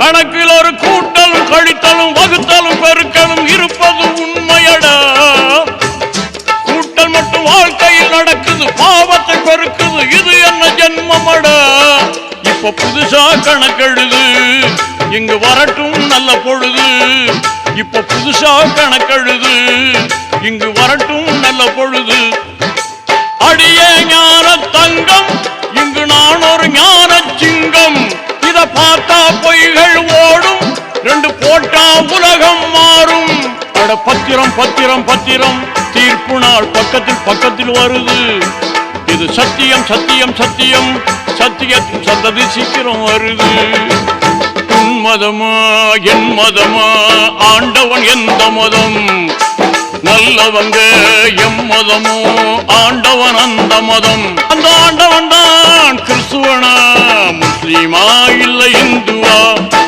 கணக்கில் ஒரு கூட்டலும் கழித்தலும் வகுத்தலும் பெருக்கலும் இருப்பது உண்மையடா. கூட்டல் மட்டும் வாழ்க்கையில் நடக்குது, பாவத்தை பெருக்குது, இது என்ன ஜென்மமடா. இப்ப புதுசா கணக்கெழுது, இங்கு வரட்டும் நல்ல பொழுது. இப்ப புதுசா கணக்கெழுது, இங்கு வரட்டும் நல்ல பொழுது. அடியே ஞான தங்கம், இங்கு நான் ஒரு ஞான சிங்கம். இத பார்த்தா பொய்கள் ஓடும், ரெண்டு போட்டா உலகம் மாறும். அட பத்திரம் பத்திரம் பத்திரம், தீர்ப்பு நாள் பக்கத்தில் பக்கத்தில் வருது. இது சத்தியம் சத்தியம் சத்தியம், சத்தியத்தின் சந்ததி சீக்கிரம் வருது. உன் மதமா என் மதமா, ஆண்டவன் எந்த மதம்? நல்லவங்க எம் மதமோ, ஆண்டவன் அந்த மதம். அந்த ஆண்டவன் தான் கிறிஸ்துவனா, முஸ்லீமா இல்ல இந்துவா?